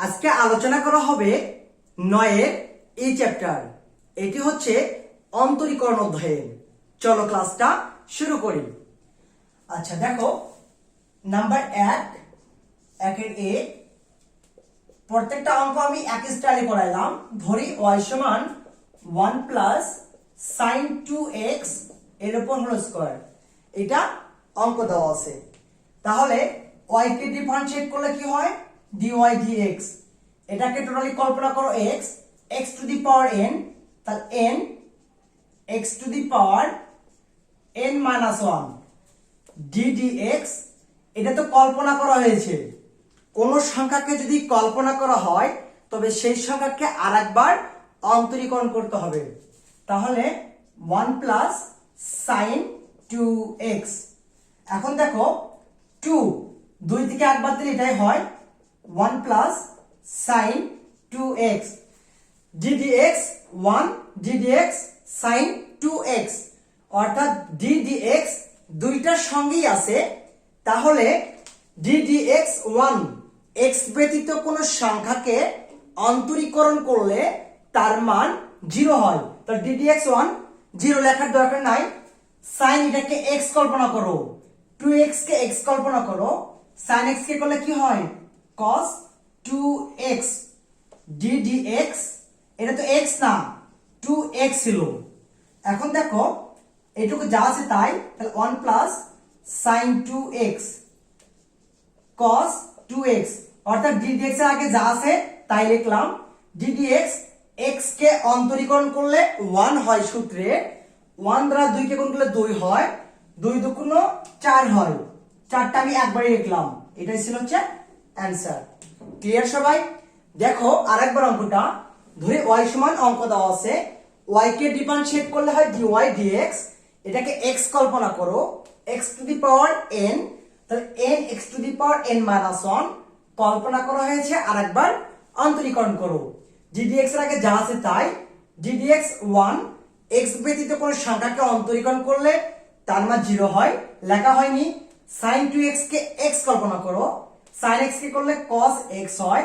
আজকে আলোচনা করা হবে 9 এই চ্যাপ্টার। এটি হচ্ছে অন্তরীকরণ অধ্যায়ের। চলো ক্লাসটা শুরু করি। আচ্ছা দেখো, নাম্বার 1 একের এ, প্রত্যেকটা অঙ্ক আমি এক স্টাইলে করাইলাম। ধরি y সমান 1 প্লাস sin 2x এর উপর হোল স্কয়ার। এটা অঙ্ক দেওয়া আছে। তাহলে y কে ডিফারেন্সিয়েট করলে কি হয়? dy dx। এটাকে টোটালি কল্পনা করো x, x to the power n, তাহলে n x to the power n minus 1 ddx। এটা তো কল্পনা করা হয়েছে। কোন সংখ্যাকে যদি কল্পনা করা হয় তবে সেই সংখ্যাকে আরেকবার অন্তরীকরণ করতে হবে। তাহলে 1 প্লাস sin 2x। এখন দেখো 2 থেকে একবার দিলে এটাই হয় 1 plus sin 2x ddx 1 ddx sin 2x, অর্থাৎ ddx দুইটার সঙ্গেই আছে। তাহলে ddx 1 x ব্যতীত কোন সংখ্যাকে অন্তরীকরণ করলে তার মান 0 হয়। তো ddx 1 0 লেখার দরকার নাই। sin এটাকে x কল্পনা করো, 2x কে x কল্পনা করো, sin x কে করলে কি হয়? cos 2x ddx, এটা তো x না 2x ছিল। এখন দেখো এটুকু যা আছে তাই, তাহলে 1 plus sin 2x cos 2x, অর্থাৎ ddx এর আগে যা আছে তাই লিখলাম। ddx x কে অন্তরীকরণ করলে 1 হয় সূত্রে, 1 দ্বারা 2 কে গুণ করলে 2 হয়, 2 দুগুণ 4 হয়, 4টা আমি একবারই লিখলাম। এটাই ছিল হচ্ছে অ্যানসার। ক্লিয়ার সবাই? দেখো আরেকবার অঙ্কটা ধরে y সমান অঙ্ক দেওয়া আছে, y কে ডিফারেন্সিয়েট করলে হয় dy dx। এটাকে x কল্পনা করো, x to the power n, তাহলে n x to the power n minus 1 কল্পনা করা হয়েছে, আরেকবার অন্তরীকরণ করো। ddx এর আগে যা আছে তাই, ddx 1 x ব্যতীত কোন সংখ্যাকে অন্তরীকরণ করলে তার মান 0 হয়, লেখা হয়নি। sin 2x কে x কল্পনা করো, sin x কে করলে cos x হয়,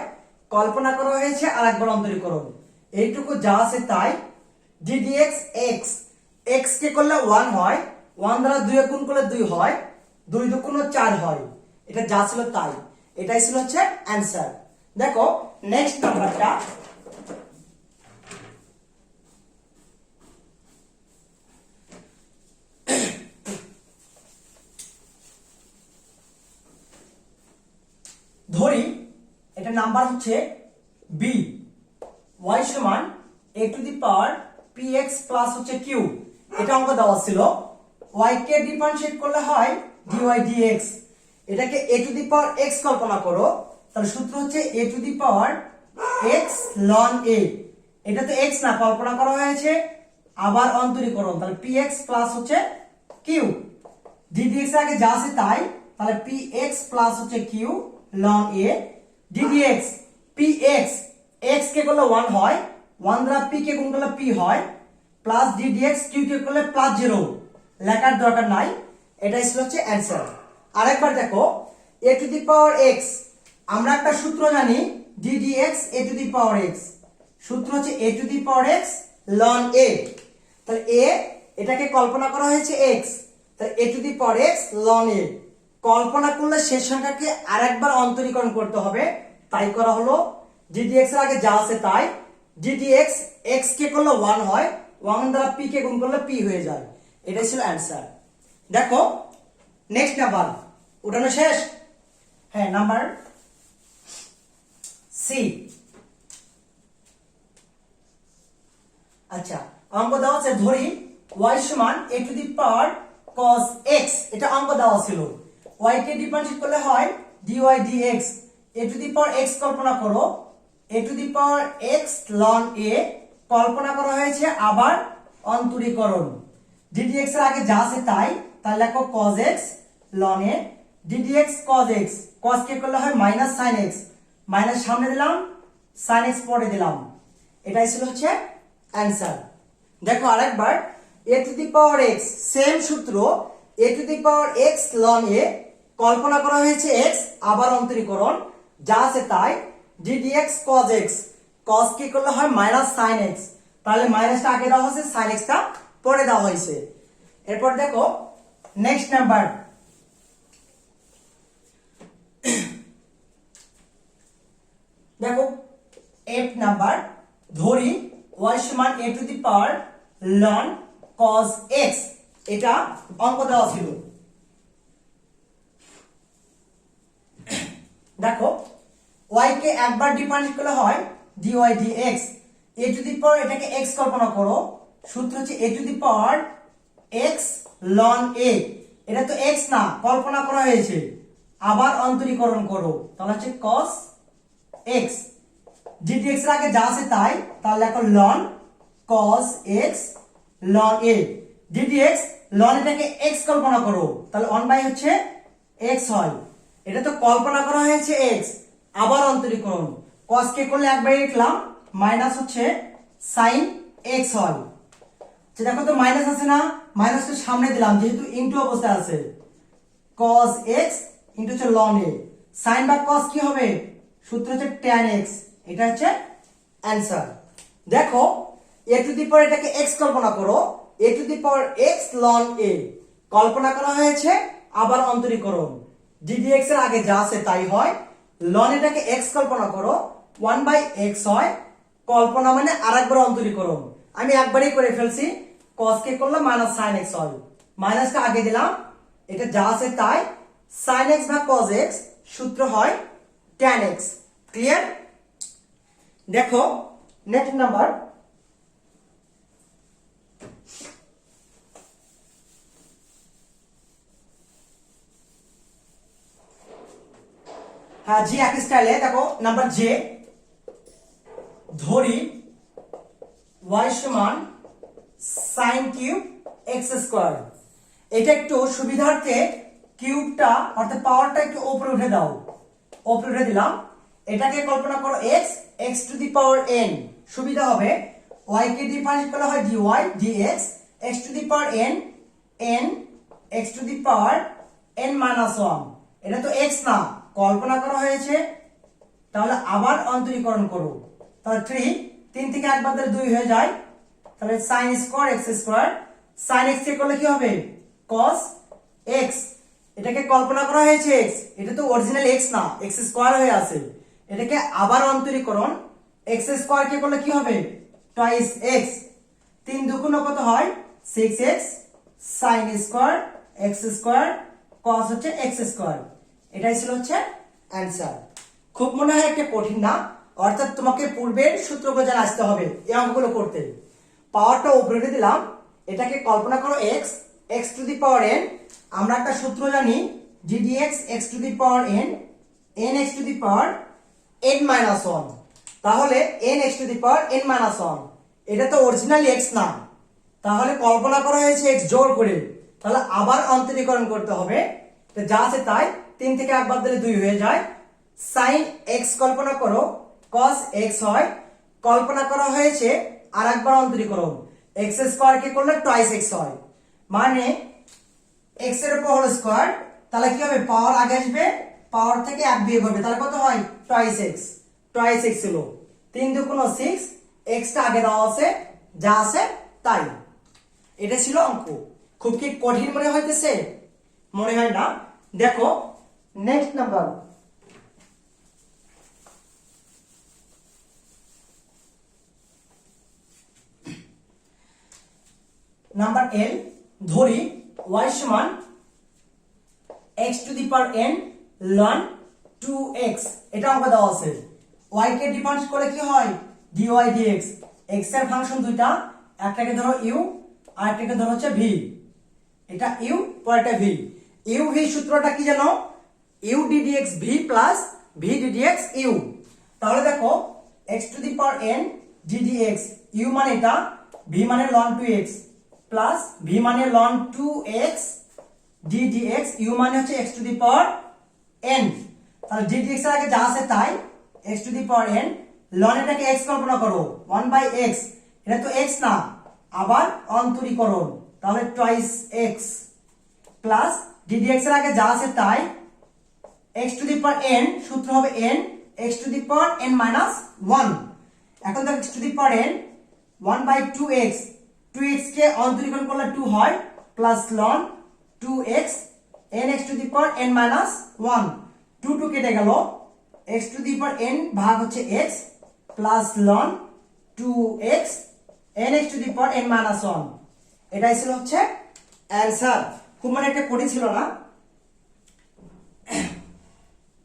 কল্পনা করা হয়েছে, আরেকবার অন্তরীকরণ। এইটুকু যা আছে তাই। ddx x, x কে করলে 1 হয়, 1 দ্বারা 2 গুণ করলে 2 হয়, 2 দুগুণ 4 হয়। এটা যা ছিল তাই। এটাই ছিল হচ্ছে অ্যানসার। দেখো নেক্সট নাম্বারটা, ধরি এটা নাম্বার হচ্ছে b, y সমান a to the power px plus হচ্ছে q। এটা অঙ্ক দেওয়া ছিল। y কে ডিফারেন্সিয়েট করলে হয় dy dx। এটাকে a to the power x কল্পনা করো, তাহলে সূত্র হচ্ছে a to the power x ln a। এটা তো x না, কল্পনা করা হয়েছে, আবার অন্তরীকরণ, তাহলে px প্লাস হচ্ছে q। ddx এর আগে যা আছে তাই, তাহলে px প্লাস হচ্ছে q ln a ddx px, x কে করলে 1 হয়, 1 দ্বারা p কে গুণ করলে p হয়, প্লাস ddx q কে করলে প্লাস 0, লেখার দরকার নাই। এটাই ছিল হচ্ছে অ্যানসার। আরেকবার দেখো a to the power x, আমরা একটা সূত্র জানি ddx a to the power x, সূত্র হচ্ছে a to the power x ln a। তাহলে a এটাকে কল্পনা করা হয়েছে x, তাহলে a to the power x ln a কল্পনা করলে শেষ সংখ্যাকে আরেকবার অন্তরীকরণ করতে হবে, তাই করা হলো। ddx এর আগে যা আছে তাই, ddx x কে করলে 1 হয়, 1 দ্বারা p কে গুণ করলে p হয়ে যায়। এটাই ছিল অ্যানসার। দেখো নেক্সট নাম্বার উঠানো শেষ? হ্যাঁ, নাম্বার সি। আচ্ছা অঙ্ক দেওয়া আছে, ধরি y সমান a to the power cos x। এটা অঙ্ক দেওয়া ছিল। y কে ডিফারেন্সিয়েট করলে হয় dy dx। a to the power x কল্পনা করো, a to the power x ln a কল্পনা করা হয়েছে, আবার অন্তরীকরণ। ddx এর আগে যা আছে তাই, তাহলে লেখো cos x ln a ddx cos x, cos কে করলে হয় মাইনাস sin x, মাইনাস সামনে দিলাম, sin x পরে দিলাম। এটাই ছিল হচ্ছে অ্যানসার। দেখো আরেকবার a to the power x, same সূত্র, a to the power x ln a কল্পনা করা হয়েছে x, আবার অন্তরীকরণ, যা আছে তাই। ddx cos x, cos কি করলে হয় মাইনাস sin x, তাহলে মাইনাসটা আগে দেওয়া হয়েছে, sin x টা পরে দেওয়া হয়েছে। এরপর দেখো নেক্সট নাম্বার, দেখো 8 নাম্বার, ধরি y সমান a to the power ln cos x, এটা অঙ্ক দেওয়া ছিল। দেখো y কে একবার ডিফারেন্স করলে হয় dy dx, a to the power এটাকে x কল্পনা করো, সূত্র হচ্ছে a to the power x ln a, এটা তো x না, কল্পনা করা হয়েছে, আবার অন্তরীকরণ করো, তাহলে হচ্ছে cos x, ddx এর আগে যা আছে তাই, তাহলে লেখো ln cos x ln a, ddx ln এটাকে x কল্পনা করো, তাহলে 1 বাই হচ্ছে x হয়, এটা তো কল্পনা করা হয়েছে x, আবার অন্তরীকরণ, cos কে করলে একবার লিখলাম, মাইনাস হচ্ছে sin x হয়। দেখো তো মাইনাস আছে না, মাইনাসটা সামনে দিলাম যেহেতু ইনটু অবস্থায় আছে, cos x ইনটু হচ্ছে ln a, sin বা cos কি হবে, সূত্র হচ্ছে tan x, এটা হচ্ছে অ্যানসার। দেখো a টু দি পাওয়ার এটাকে x কল্পনা করো, a to the power x ln a, কল্পনা করা হয়েছে, আবার অন্তরীকরণ, ddx এর আগে যা আছে তাই হয়, ln এটাকে x কল্পনা করো, 1 বাই x হয়, কল্পনা মানে আরেকবার অন্তরীকরণ, আমি একবারই করে ফেলছি, cos কে করলে মাইনাস sin x হয়, মাইনাসটা আগে দিলাম, এটা যা আছে তাই, sin x বা cos x সূত্র হয় tan x, ক্লিয়ার? দেখো নেক্সট নাম্বার, হ্যাঁ জি একই স্টাইলে, দেখো নাম্বার জে, ধরি y সমান sin কিউব x স্কয়ার, এটা একটু সুবিধার্থে কিউবটা অর্থাৎ পাওয়ারটা একটু উপরে উঠে দাও, উপরে উঠে দিলাম, এটাকে কল্পনা করো x, x to the power n, সুবিধা হবে, y কে ডিফারেন্স করা হয় dy dx, x to the power n, n x to the power n minus 1, এটা তো x না, কল্পনা করা হয়েছে, তাহলে আবার অন্তরীকরণ করো, তাহলে 3 থেকে 1 বাদ দিলে 2 হয়ে যায়, তাহলে sin square x square, sin x কে করলে কি হবে cos x, এটাকে কল্পনা করা হয়েছে x, এটা তো অরিজিনাল x না, x স্কয়ার হয়ে আছে, এটাকে আবার অন্তরীকরণ, x স্কয়ার কে করলে কি হবে টুয়াইস x, 3 দুগুণ কত হয় 6x sin square x square cos হচ্ছে x স্কয়ার, এটাই ছিল হচ্ছে অ্যানসার। খুব মনে হয় একটা কঠিন না, অর্থাৎ তোমাকে পূর্বের সূত্রগুলো জানা আসতে হবে এই অঙ্কগুলো করতে, পাওয়ারটা উপরে দিলাম, এটাকে কল্পনা করো x, x to the power n, আমরা একটা সূত্র জানি ddx x to the power n, n x to the power n minus 1, তাহলে n x to the power n minus 1, এটা তো অরিজিনাল x না, তাহলে কল্পনা করা হয়েছে x জোর করে, তাহলে আবার অন্তরীকরণ করতে হবে, তো যা আছে তাই, 3 থেকে 1 বাদ দিলে 2 হয়ে যায়, sin x কল্পনা করো cos x হয়, কল্পনা করা হয়েছে আরেকবার অন্তরীকরণ, x স্কয়ার কে করলে টুয়াইস x হয়, মানে x এর উপর হোল স্কয়ার, তাহলে কি হবে পাওয়ার আগে আসবে, পাওয়ার থেকে 1 বিয়োগ হবে, তাহলে কত হয় টুয়াইস x, টুয়াইস x ছিল, 3 দুগুণ 6, x টা আগে দেওয়া আছে, যা আছে তাই, এটা ছিল অঙ্ক। খুব কি কঠিন মনে হইতেছে? মনে হয় না। দেখো নেক্সট নাম্বার, নাম্বার এল, ধরি y সমান x to the power n ln 2x, এটা অঙ্ক দেওয়া আছে, y কে ডিফারেন্স করে কি হয় dy dx, x এর ফাংশন দুইটা, একটাকে ধরো u আর একটাকে ধরো হচ্ছে v, এটা u পরেরটা v, u v সূত্রটা কি জানো, u ddx v plus v ddx u, তাহলে দেখো x to the power n ddx, u মানে এটা, v মানে ln 2x প্লাস v মানে ln 2x ddx, u মানে হচ্ছে x to the power n, তাহলে ddx এর আগে যা আছে তাই, x to the power n, ln এটাকে x কল্পনা করো 1 বাই x, এটা তো x না, আবার অন্তরীকরণ, তাহলে টুয়াইস x প্লাস ddx এর আগে যা আছে তাই, x to the power n সূত্র হবে n x to the power n minus 1। এখন দেখো x to the power n 1/2x, 2x কে অন্তরীকরণ করলে 2 হয় plus ln 2x nx two the power n minus 1, 2 2 কেটে গেল, x to the power n ভাগ হচ্ছে x plus ln 2x nx two the power n minus 1। এটাই ছিল হচ্ছে answer. খুব মানে একটা কঠিন ছিল না,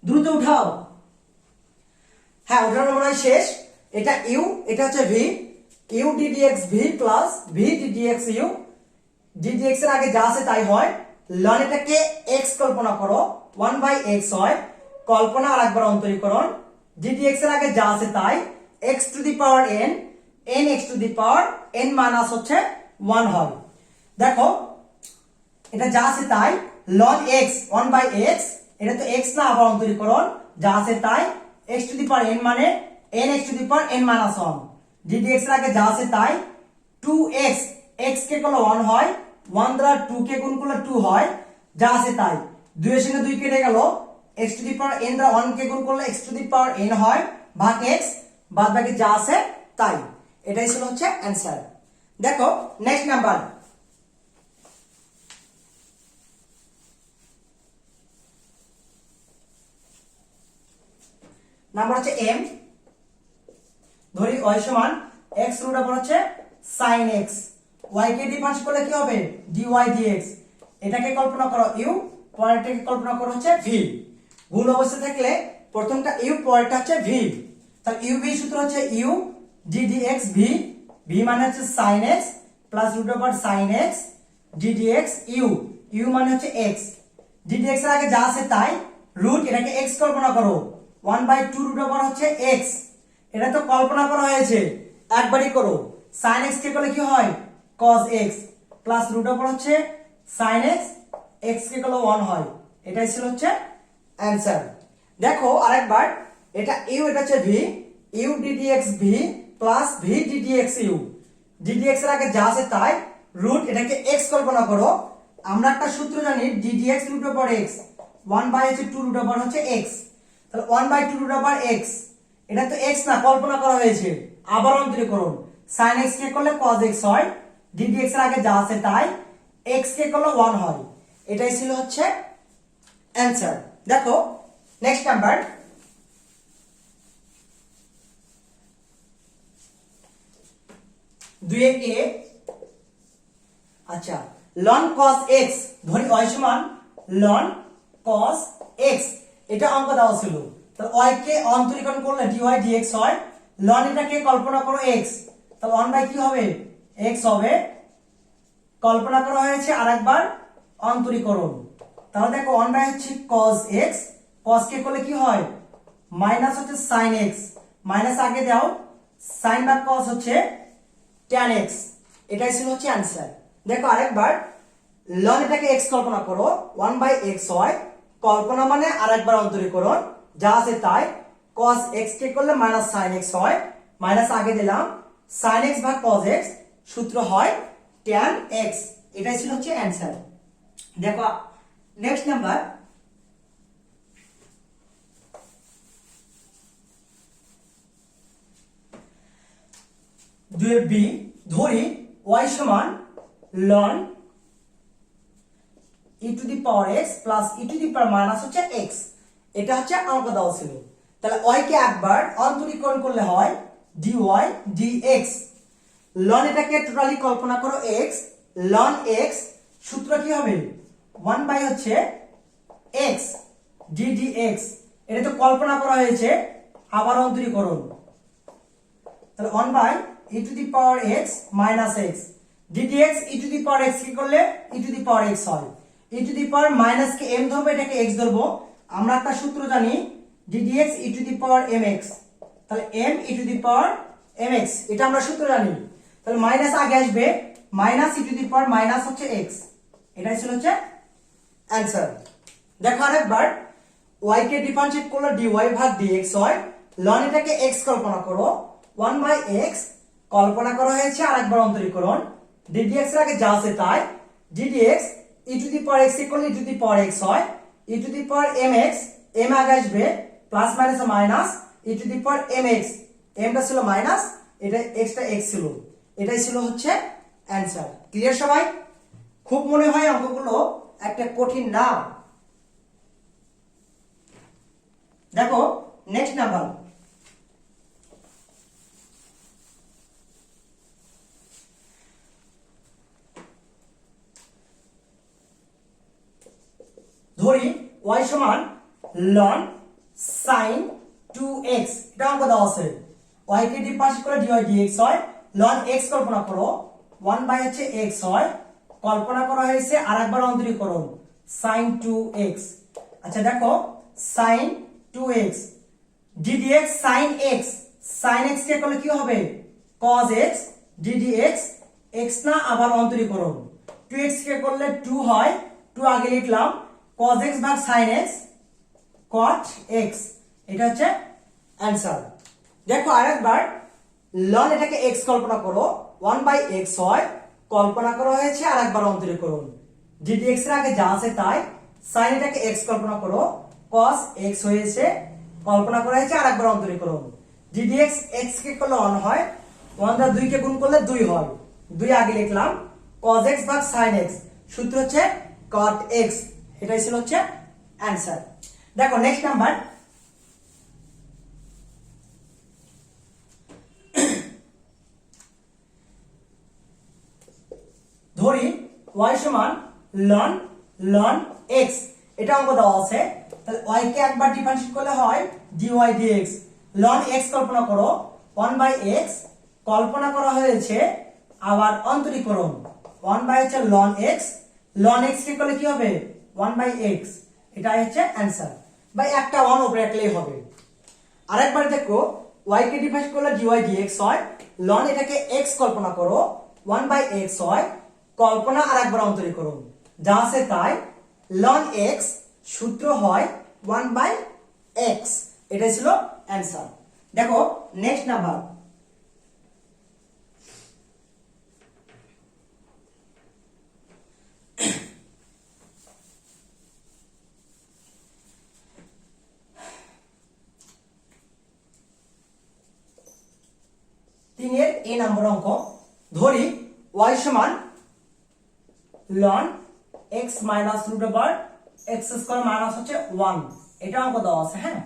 দ্রুত উঠাও। হ্যাঁ, উঠানো মনে হয় শেষ। এটা ইউ, এটা হচ্ছে V, U ddx V plus V ddx U, ddx এর আগে যা আছে তাই হয়। ln এটাকে x কল্পনা করো, 1/x হয়, কল্পনা আর একবার অন্তরীকরণ, ddx এর আগে যা আছে তাই, x to the power n, nx two the power n minus হচ্ছে 1 হয়। দেখো এটা যা আছে তাই, ln x 1/x, এটা তো x না, আবার অন্তরীকরণ, যা আছে তাই, x to the power n মানে nx two the power n minus 1, ddx এর আগে যা আছে তাই, 2x, x কে করলে 1 হয়, 1 দ্বারা 2 কে গুণ করলে 2 হয়, যা আছে তাই, 2 এর সঙ্গে 2 কেটে গেল, x to the power n দ্বারা 1 কে গুণ করলে x to the power n হয়, ভাগ x, বাদ বাকি যা আছে তাই। এটাই ছিল হচ্ছে অ্যানসার। দেখো নেক্সট নাম্বার, নাম্বার হচ্ছে m, ধরি y সমান x রুট ওভার হচ্ছে sin x, y কে ডিফারেন্স করলে কি হবে dy dx, এটাকে কল্পনা করো u, পরেরটাকে কল্পনা করো হচ্ছে v, গুণ অবস্থা থাকলে প্রথমটা u, পরেরটা হচ্ছে v, তাহলে u v সূত্র হচ্ছে u ddx v, v মানে হচ্ছে sin x plus root over sin x ddx u, u মানে হচ্ছে x, ddx এর আগে যা আছে তাই, রুট এটাকে x কল্পনা করো, 1/2 রুট ওভার হচ্ছে x, এটা তো কল্পনা করা হয়েছে, একবারই করো, sin x কে করলে কি হয় cos x plus root over হচ্ছে sin x, x কে করলে 1 হয়। এটাই ছিল হচ্ছে অ্যানসার। দেখো আরেকবার, এটা u, এটা হচ্ছে v, u ddx v plus v ddx u, ddx এর আগে যা আছে তাই, রুট এটাকে x কল্পনা করো, আমরা একটা সূত্র জানি ddx root over x, 1/2 root over হচ্ছে x, তাহলে 1/2 রুট ওভার x, এটা তো x না, কল্পনা করা হয়েছে, আবার অন্তরীকরণ, sin x কে করলে cos x হয়, ddx এর আগে যা আছে তাই, x কে করলে 1 হয়। এটাই ছিল হচ্ছে অ্যানসার। দেখো নেক্সট নাম্বার, দুই এ, আচ্ছা ln cos x, ধরি y সমান ln cos x, এটা অঙ্ক দেওয়া ছিল, তাহলে y কে অন্তরীকরণ করলে dy dx হয়, ln এটাকে কল্পনা করো x, তাহলে 1 কি হবে x হবে, কল্পনা করা হয়েছে আরেকবার অন্তরীকরণ, তাহলে দেখো 1 হচ্ছে cos x, cos কে করলে কি হয় মাইনাস হচ্ছে sin x, মাইনাস আগে দাও, sin বা cos হচ্ছে tan x, এটাই ছিল হচ্ছে অ্যানসার। দেখো আরেকবার, ln এটাকে x কল্পনা করো, 1/x হয়, কল্পনা মানে আরেকবার অন্তরীকরণ, যা আছে তাই, cos x কে করলে মাইনাস sin x হয়, মাইনাস আগে দিলাম, sin x ভাগ cos x, সূত্র হয় tan x, এটাই ছিল হচ্ছে অ্যানসার। দেখো নেক্সট নাম্বার, দুই বি, ধরি y সমান ln e to the power x plus e to the power minus হচ্ছে x, এটা হচ্ছে অঙ্ক দেওয়া ছিল, তাহলে y কে একবার অন্তরীকরণ করলে হয় dy dx, ln এটাকে টোটালি কল্পনা করো x, ln x, সূত্র কি হবে 1 হচ্ছে x ddx, এটা তো কল্পনা করা হয়েছে, আবার অন্তরীকরণ, তাহলে 1 e to the power x minus x, ddx e to the power x কি করলে e to the power x হয়, e to the power minus K m ধরবো, এটাকে x ধরবো, আমরা একটা সূত্র জানি ddx e to the power mx, তাহলে m e to the power mx, এটা আমরা সূত্র জানি, তাহলে মাইনাস আগে আসবে, minus e to the power minus হচ্ছে x, এটাই ছিল হচ্ছে অ্যানসার। দেখো আরেকবার, y কে ডিফারেন্সিয়েট করলে dy ভাগ dx হয়, ln এটাকে x কল্পনা করো, 1/x, কল্পনা করা হয়েছে আরেকবার অন্তরীকরণ, ddx এর আগে যা আছে তাই, ddx e to the power x করলে e to the power x হয়, e to the power mx, m আগে আসবে, plus minus minus e to the power m x, এমটা ছিল মাইনাস, এটা এক্সটা এক্স ছিল, এটাই ছিল হচ্ছে অ্যান্সার। ক্লিয়ার সবাই? খুব মনে হয় অঙ্কগুলো একটা কঠিন না। দেখো নেক্সট নাম্বার, ধরি y সমান ln sin 2x, এটা অঙ্ক দেওয়া আছে। y কে ডিফারেন্সিয়েট করে dy dx হয়, ln x কল্পনা করো 1 বাই হচ্ছে x হয়, কল্পনা করা হয়েছে আরেকবার অন্তরীকরণ sin 2x। আচ্ছা দেখো sin 2x ddx sin x, sin x কে করলে কি হবে cos x, ddx x না আবার অন্তরীকরণ, 2x কে করলে 2 হয়, 2 আগে লিখলাম, cos x ভাগ sin x cot x, এটা হচ্ছে অ্যান্সার। দেখো আরেকবার ln এটাকে x কল্পনা করো 1 বাই x হয়, কল্পনা করা হয়েছে আরেকবার অন্তরীকরণ, ddx এর আগে যা আছে তাই, sin এটাকে x কল্পনা করো cos x হয়েছে, কল্পনা করা হয়েছে আরেকবার অন্তরীকরণ, ddx x কে করলে 1 হয়, 1 দ্বারা 2 কে গুণ করলে 2 হয়, 2 আগে লিখলাম, cos x ভাগ sin x, সূত্র হচ্ছে cot x, এটাই ছিল হচ্ছে অ্যান্সার। দেখো নেক্সট নাম্বার, ধরি y সমান ln x, এটা অঙ্ক দেওয়া আছে, তাহলে y কে একবার ডিফারেন্সিয়েট করলে হয় dy dx, ln x কল্পনা করো 1 বাই x, কল্পনা করা হয়েছে আবার অন্তরীকরণ 1 বাই হচ্ছে ln x কে করলে কি হবে 1 বাই x, এটাই হচ্ছে অ্যান্সার। বাই একটা 1 উপরে রাখলেই হবে। আরেকবার দেখো y কে ডিফারেন্সিয়েট করলে dy dx হয়, ln এটাকে x কল্পনা করো 1 বাই x হয়, কল্পনা আরেকবার অন্তরীকরণ, যা আছে তাই, ln x সূত্র হয় 1 বাই x, এটাই ছিল অ্যান্সার। দেখো নেক্সট নাম্বার, তিনের এ নম্বর অঙ্ক, ধরি y সমান ln x minus root over x square minus হচ্ছে 1, এটা অঙ্ক দেওয়া আছে। হ্যাঁ,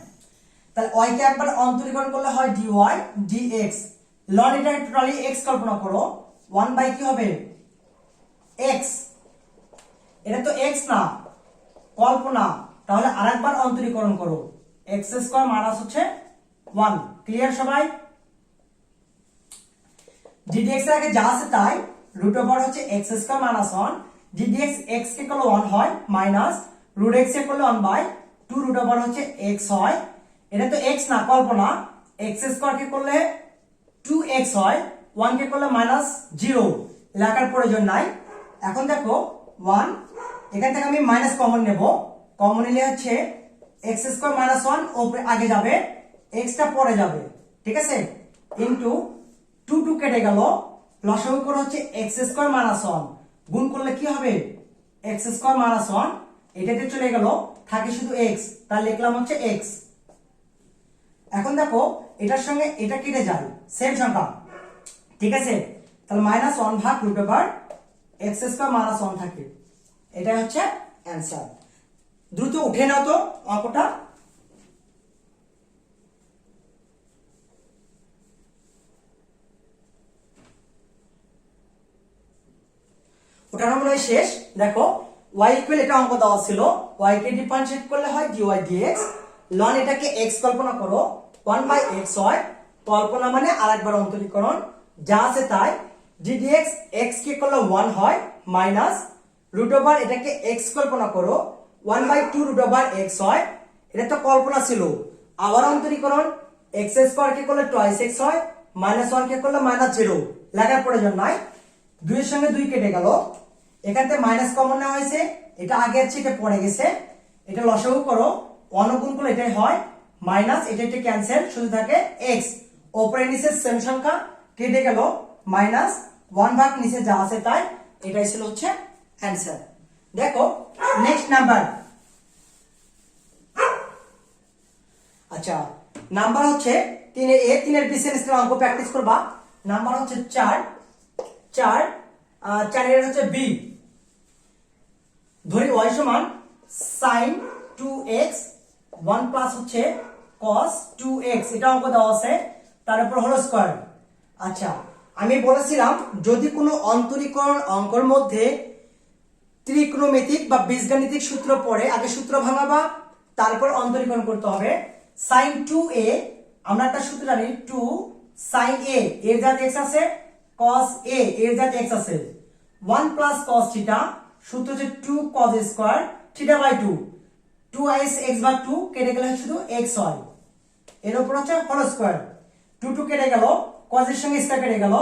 তাহলে y কে একবার অন্তরীকরণ করলে হয় dy dx, ln এটা টোটালি x কল্পনা করো 1 বাই কি হবে x, এটা তো x না কল্পনা, তাহলে আরেকবার অন্তরীকরণ করো x স্কয়ার মাইনাস হচ্ছে 1। ক্লিয়ার সবাই? ddx এর আগে যা আছে তাই, রুট ওভার হচ্ছে x square minus 1, ddx x কে করলে 1 হয় মাইনাস রুট x কে করলে 1 বাই 2 রুট ওভার হচ্ছে x হয়, এটা তো x না কল্পনা, x স্কয়ার কে করলে 2x হয়, 1 কে করলে মাইনাস 0, লেখার প্রয়োজন নাই। এখন দেখো 1, এখান থেকে আমি মাইনাস কমন নেব, কমন নিলে হচ্ছে x স্কয়ার মাইনাস 1 উপরে আগে যাবে, x টা পরে যাবে, ঠিক আছে, ইনটু 2 2 কেটে গেল, লসাগু করে হচ্ছে x স্কয়ার মাইনাস 1, গুণ করলে কি হবে x স্কয়ার মাইনাস 1, এটাতে চলে গেল, থাকে শুধু x, তার লিখলাম হচ্ছে x। এখন দেখো এটার সঙ্গে এটা কেটে যায়, সেম সংখ্যা, ঠিক আছে, তাহলে মাইনাস 1 ভাগ root over x square minus 1 থাকে, এটাই হচ্ছে অ্যান্সার। দ্রুত উঠে নাও তো অঙ্কটা। ওটার মনে হয় শেষ। দেখো y ইকুয়াল, এটা অঙ্ক দেওয়া ছিল, y কে ডিফারেন্সিয়েট করলে হয় dy dx, ln এটাকে x কল্পনা করো 1 বাই x হয়, কল্পনা মানে আরেকবার অন্তরীকরণ, যা আছে তাই, ddx x কে করলে 1 হয় মাইনাস রুট ওভার এটাকে x কল্পনা করো 1 বাই 2 রুট ওভার x হয়, এটা তো কল্পনা ছিল, আবার অন্তরীকরণ, x স্কয়ার কে করলে টুয়াইস x হয়, মাইনাস 1 কে করলে মাইনাস 0, লেখার প্রয়োজন নাই। 2 এর সঙ্গে 2 কেটে গেল, এখান থেকে মাইনাস কমন নেওয়া হয়েছে, এটা আগে আছে এটা পড়ে গেছে, এটা লসাগু করো 1 গুণ করলে এটাই হয় মাইনাস, এটা ক্যান্সেল, শুধু থাকে x, উপরে নিচে সেম সংখ্যা, কেটে গেল মাইনাস 1 ভাগ নিচে যা আছে তাই, এটাই ছিল হচ্ছে অ্যান্সার। দেখো নেক্সট নাম্বার, আচ্ছা আচ্ছা নাম্বার হচ্ছে 3 এ 3 এর বিসিএস অঙ্ক প্র্যাকটিস করবা। নাম্বার হচ্ছে 4 4 4 এর হচ্ছে বি। ধরি y সমান sin 2x 1 প্লাস হচ্ছে cos 2x, এটা অঙ্ক দেওয়া আছে, তার উপর হোল স্কয়ার। আচ্ছা আমি বলেছিলাম যদি কোনো অন্তরীকরণ অঙ্কের মধ্যে ত্রিকোণমিতিক বা বীজগাণিতিক সূত্র পড়ে আগে সূত্র ভাঙাবা, তারপর অন্তরীকরণ করতে হবে। sin 2a আমরা একটা সূত্র জানি, 2 sin a এর জাত x আছে, cos a এর জাত x আছে, 1 প্লাস cos থিটা সূত্র হচ্ছে 2 cos square theta by 2, 2 x by 2 কেটে গেলে শুধু x হয়, এর উপর হচ্ছে হোল স্কয়ার, 2 2 কেটে গেল, cos এর সঙ্গে স্কয়ার কেটে গেল,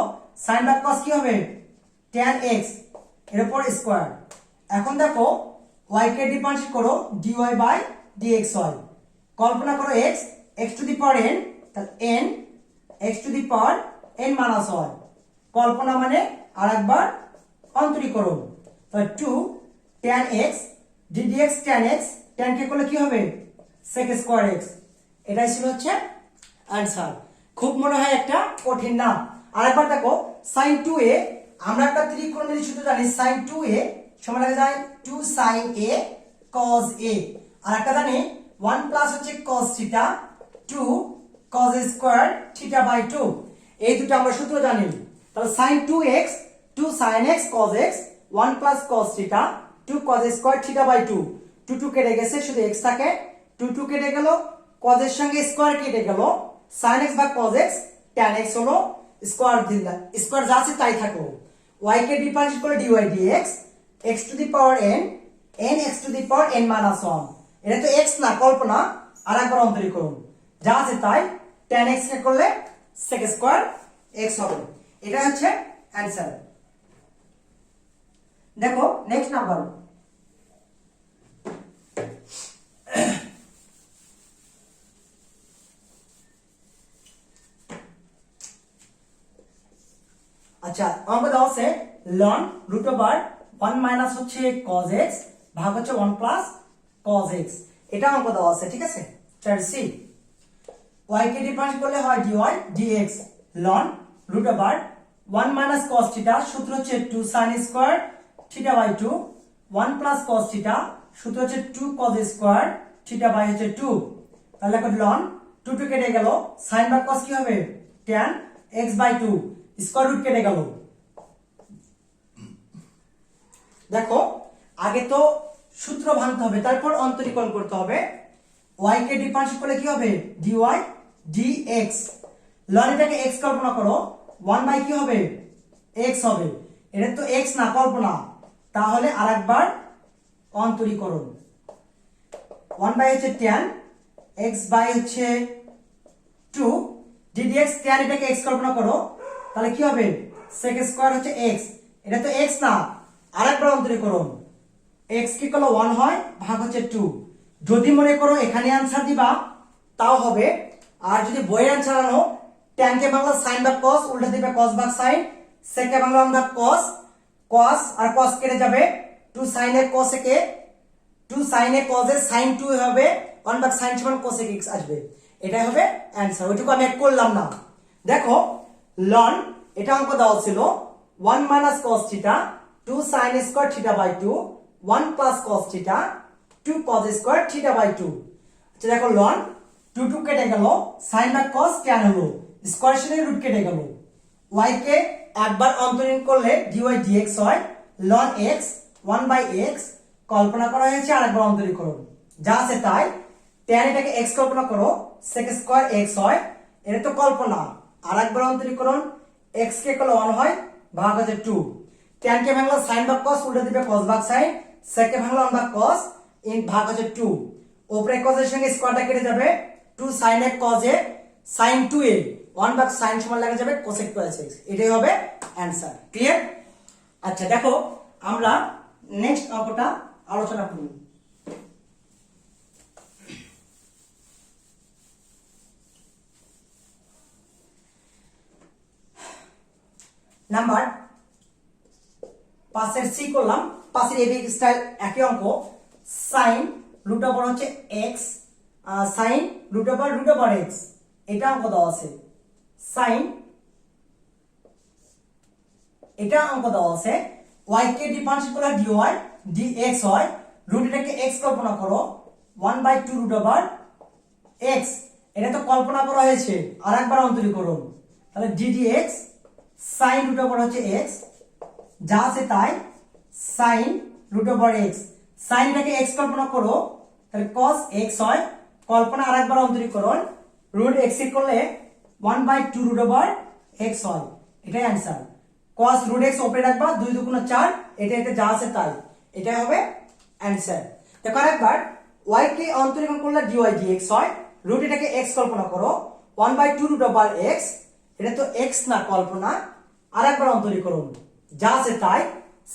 sin বাই cos কি হবে tan x এর উপর স্কয়ার। এখন দেখো y কে ডিফারেন্সিয়েট করো dy বাই dx হয়। কল্পনা করো x x to the power n, তাহলে n x to the power n minus 1, কল্পনা মানে আরেকবার অন্তরীকরণ, তাহলে 2 tan x ddx tan x, tan কে করলে কি হবে sec স্কয়ার x, এটাই ছিল হচ্ছে आंसर। খুব মনে হয় একটা কঠিন না। আরেকবার দেখো sin 2a আমরা একটা ত্রিকোণমিতিক সূত্র জানি, sin 2a সমান হয়ে যায় 2 sin a cos a, আর একটা জানি 1 প্লাস হচ্ছে cos theta 2 cos square theta by 2, এই দুটো আমরা সূত্র জানি। তাহলে sin 2x 2 sin x cos x 1 plus cos theta 2 cos square theta by 2, 2 2 কেটে গেছে শুধু x থাকে, 2 2 কেটে গেল, cos এর সঙ্গে স্কয়ার কেটে গেল, sin x by cos x tan x হলো স্কয়ার দিলা, স্কয়ার যা আছে তাই থাকলো, y কে ডিফারেন্সিয়েট করে dy dx x to the power n n x to the power n minus 1, এটা তো x না কল্পনা, আরেকবার অন্তরীকরণ যা আছে তাই, tan x কে করলে sec স্কয়ার x হবে, এটা হচ্ছে आंसर। দেখো নেক্সট নাম্বার, আচ্ছা অঙ্ক দেওয়া আছে ln রুট ওভার 1 মাইনাস হচ্ছে cos x ভাগ হচ্ছে 1 প্লাস cos x, এটা অঙ্ক দেওয়া আছে, ঠিক আছে। চার সি y কে ডিফারেন্স করলে হয় dy dx ln root over 1 minus cos theta সূত্র হচ্ছে 2 sin square theta by 2, 1 plus cos theta সূত্র হচ্ছে 2 cos স্কয়ার থিটা বাই হচ্ছে 2, তাহলে দেখো ln 2 2 কেটে গেল, sin বাই cos কি হবে tan x by 2, square root কেটে গেল। দেখো আগে তো সূত্র ভাঙতে হবে তারপর অন্তরীকরণ করতে হবে, y কে ডিফারেন্সিয়েট করলে কি হবে dy dx, ln এটাকে x কল্পনা করো 1 বাই কি হবে x হবে, এটা তো x না কল্পনা, তাহলে আরেকবার অন্তরীকরণ 1 বাই হচ্ছে tan x বাই হচ্ছে 2 ddx, tan এটাকে x কল্পনা করো তাহলে কি হবে sec স্কয়ার হচ্ছে x, এটা তো x না, আরেকবার অন্তরীকরণ x কি করলে 1 হয় ভাগ হচ্ছে 2, যদি মনে করো এখানে आंसर দিবা তাও হবে, আর যদি বইয়ের आंसर আনো tan কে বাংলা sin ভাগ cos উল্টা দিবে cos ভাগ sin, sec কে বাংলা ভাগ cos, cos আর cos কেটে যাবে, 2 sin এ cos এ কে 2 sin এ cos এ sin 2 হবে, 1 ভাগ sin সমান cos x আসবে, এটাই হবে आंसर, ওইটুকু আমি এক করলাম না। দেখো ln এটা অঙ্ক দেওয়া ছিল 1 minus cos theta 2 sin square theta by 2, 1 plus cos theta 2 cos square theta by 2, আচ্ছা দেখো ln 2 2 কেটে গেল, sin বাই cos tan হলো, স্কয়ার সাথে রুট কেটে গেল, y কে একবার অন্তরীণ করলে dy dx হয় ln x 1 বাই x, কল্পনা করা হয়েছে আরেকবার অন্তরীকরণ যা আছে তাই, tan এটাকে x কল্পনা করো sec স্কয়ার x হয়, এটা তো কল্পনা, আরেকবার অন্তরীকরণ x কে করলে 1 হয় ভাগ হচ্ছে 2, tan কে ভাঙলে sin ভাগ cos উল্টা দিবে cos ভাগ sin, sec কে ভাঙলে 1 ভাগ cos ইন ভাগ হচ্ছে 2, উপরে cos এর সঙ্গে স্কয়ারটা কেটে যাবে, 2 sin a cos a sin 2a 1 ভাগ sin সমান লাগা যাবে cosec প্লাস x, এটাই হবে आंसर। ক্লিয়ার? আচ্ছা দেখো আমরা নেক্সট অঙ্কটা আলোচনা করি। নাম্বার 5 এর সি করলাম, 5 এর এবি স্টাইল একই অঙ্ক, sin রুট ওভার হচ্ছে x sine root over X, এটা অঙ্ক দেওয়া আছে। সাইন, এটা অঙ্ক দেওয়া আছে। ওয়াই কে ডিফারেন্সিয়েট করলে ডি ওয়াই ডি এক্স হয়, রুট এটাকে এক্স কল্পনা করো 1/2 রুট ওভার এক্স, এটা তো কল্পনা করা হয়েছে, আর একবার অন্তরীকরণ, তাহলে D D X sine root over হচ্ছে এক্স, যা আছে তাই, sine root over X, sine এটাকে এক্স কল্পনা করো, তাহলে cos x হয়, কল্পনা আর একবার অন্তরীকরণ, রুট এক্স এ করলে 1/2 রুট ওভার এক্স হয়, এটাই অ্যান্সার। cos রুট এক্স ওপরে রাখবা, 2 2 গুণ 4, এটা এটা যা আছে তাই, এটাই হবে অ্যান্সার। দেখো আরেকবার, y কে অন্তরীকরণ করলে dy dx হয়, রুট এটাকে x কল্পনা করো 1/2 রুট ওভার x, এটা তো x না কল্পনা, আর একবার অন্তরীকরণ, যা আছে তাই,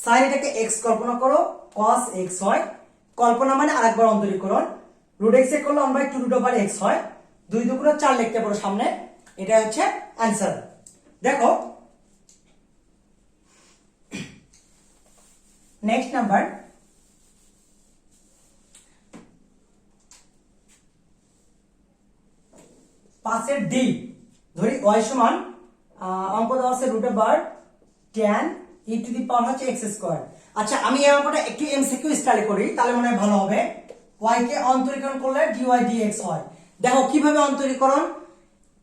sin এটাকে x কল্পনা করো cos x হয়, কল্পনা মানে আর একবার অন্তরীকরণ, রুট x এ করলে 1/2 রুট ওভার x হয়, 2 2 গুণ 4 লিখতে পারো সামনে, এটা হচ্ছে অ্যান্সার। দেখো নেক্সট নাম্বার, পাঁচের ডি, ধরি y সমান অঙ্ক দেওয়া আছে root over tan e to the power হচ্ছে x স্কয়ার। আচ্ছা আমি এই অঙ্কটা একটু এমসিকিউ স্টাইলে করি, তাহলে মনে হয় ভালো হবে। y কে অন্তরীকরণ করলে dy dx হয়, দেখো কিভাবে অন্তরীকরণ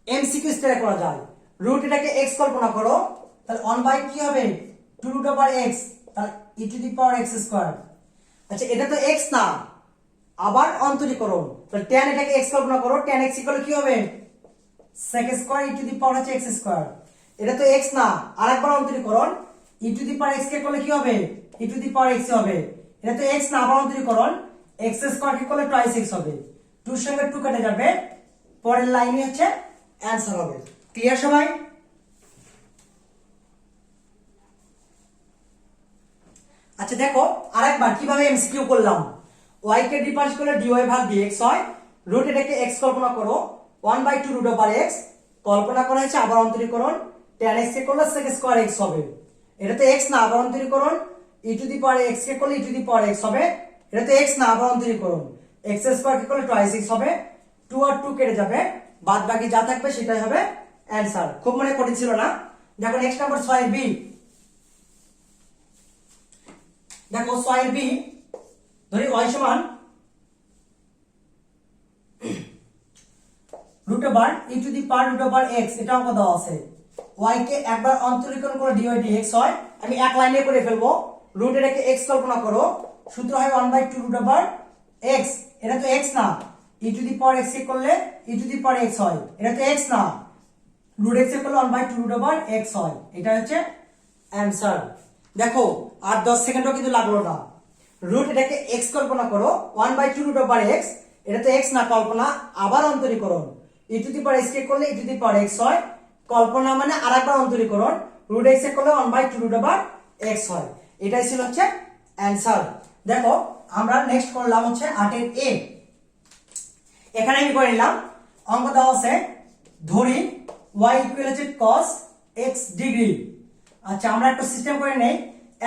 এমসিকিউ স্টাইলে করা যায়। রুট এটাকে x কল্পনা করো, তাহলে 1 কি হবে 2 রুট ওভার x, তাহলে e to the power x square. আচ্ছা এটা তো x না, আবার অন্তরীকরণ, তাহলে tan এটাকে x কল্পনা করো, tan x ইকুয়াল কি হবে sec square e to the power হচ্ছে x স্কয়ার, এটা তো x না, আরেকবার অন্তরীকরণ, e to the power x কে করলে কি হবে e to the power x হবে, এটা তো x না, আবার অন্তরীকরণ, x স্কয়ার কে করলে টুয়াইস x হবে, 2 এর সঙ্গে 2 কেটে যাবে, পরের লাইনে হচ্ছে অ্যানসার হবে। ক্লিয়ার সবাই? আচ্ছা দেখো আরেকবার কিভাবে এমসিকিউ করলাম। y কে ডিফারেন্স করলে dy ভাগ dx হয়, রুট এটাকে x কল্পনা করো 1/2 রুট ওভার x, কল্পনা করা হয়েছে, আবার অন্তরীকরণ, tan x কে করলে sec স্কয়ার x হবে, এটা তো x না, আবার অন্তরীকরণ, e to the power x কে করলে e to the power x হবে, এটা তো x না, আবার অন্তরীকরণ, x স্কয়ার কে করলে টুয়াইস x হবে, 2 আর 2 কেটে যাবে, বাদ বাকি যা থাকবে সেটাই হবে অ্যানসার। খুব মনে কঠিন ছিল না। দেখো নেক্সট নাম্বার 6 এর বি, দেখো 6 এর বি, ধরি y সমান root over e to the power root over x, এটা অঙ্ক দেওয়া আছে। y কে একবার অন্তরীকরণ করে dy dx হয়, আমি এক লাইনে করে ফেলবো, রুট এটাকে x কল্পনা করো, সূত্র হয় 1/2 রুট ওভার x, এটা তো x না, e to the power x কে করলে e to the power x হয়, এটা তো x না, রুট x এ করলে 1/2 রুট ওভার x হয়, এটা হচ্ছে অ্যানসার। দেখো আর 10 সেকেন্ডও কিন্তু লাগলো না, রুট এটাকে x কল্পনা করো 1/2 রুট ওভার x, এটা তো x না, কল্পনা, আবার অন্তরীকরণ, e to the power x কে করলে e to the power x হয়, কল্পনা মানে আরেকবার অন্তরীকরণ, রুট x এ করলে 1/2 রুট ওভার x হয়, এটাই ছিল হচ্ছে অ্যানসার। দেখো আমরা নেক্সট করলাম হচ্ছে 8 এর a, এখানে আমি করে নিলাম, অঙ্ক দেওয়া আছে, ধরি y ইকুয়াল হচ্ছে cos x ডিগ্রি। আচ্ছা আমরা একটা সিস্টেম করে নেই,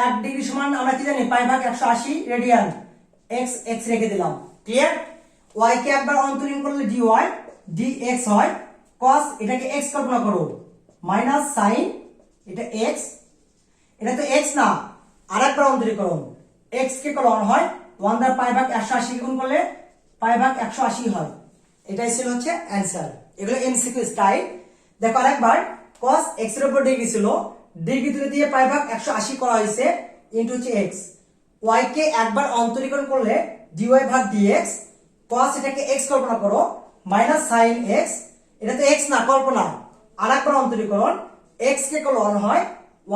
1 ডিগ্রি সমান আমরা কি জানি পাই ভাগ 180 রেডিয়ান, x x রেখে দিলাম। ক্লিয়ার? y কে একবার অন্তরীণ করলে dy dx হয়, cos এটাকে x কল্পনা করো মাইনাস sin এটা x, এটা তো x না, আরেকবার অন্তরীকরণ, x কে করলে 1 হয়, 1 দ্বারা পাই ভাগ 180 গুণ করলে পাই ভাগ 180 হয়, এটাই ছিল হচ্ছে অ্যানসার। এগুলো এমসিকিউ স্টাইল। দেখো আরেকবার, cos x এর উপর ডিগ্রি ছিল, ডিগ্রি তুলে দিয়ে পাই ভাগ 180 করা হয়েছে, ইনটু হচ্ছে x, y কে একবার অন্তরীকরণ করলে dy ভাগ dx, cos এটাকে x কল্পনা করো মাইনাস sin x, এটা তো x না, কল্পনা, আরেকবার অন্তরীকরণ, x কে করলে 1 হয়,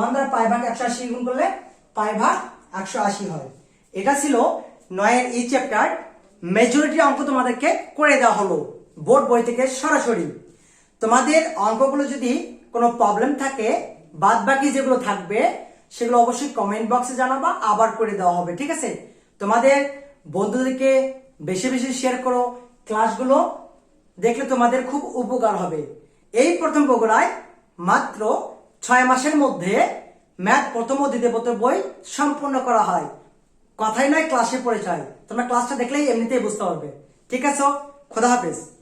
1 দ্বারা পাই ভাগ 180 গুণ করলে পাই ভাগ 180 হয়। এটা ছিল 9 এর এই চ্যাপ্টার, মেজরিটি অঙ্ক তোমাদেরকে করে দেওয়া হলো বোর্ড বই থেকে সরাসরি। তোমাদের অঙ্কগুলো যদি কোনো প্রবলেম থাকে, বাদ বাকি যেগুলো থাকবে সেগুলো অবশ্যই কমেন্ট বক্সে জানাবা, আবার করে দেওয়া হবে, ঠিক আছে? তোমাদের বন্ধুদেরকে বেশি বেশি শেয়ার করো, ক্লাসগুলো দেখলে তোমাদের খুব উপকার হবে। এই প্রথম বগুড়ায় মাত্র 6 মাসের মধ্যে ম্যাথ প্রথম ও দ্বিতীয় পত্র বই সম্পূর্ণ করা হয়, কথাই নয় ক্লাসে পরিচয়, তোমরা ক্লাসটা দেখলেই এমনিতেই বুঝতে পারবে। ঠিক আছে, খোদা হাফেজ।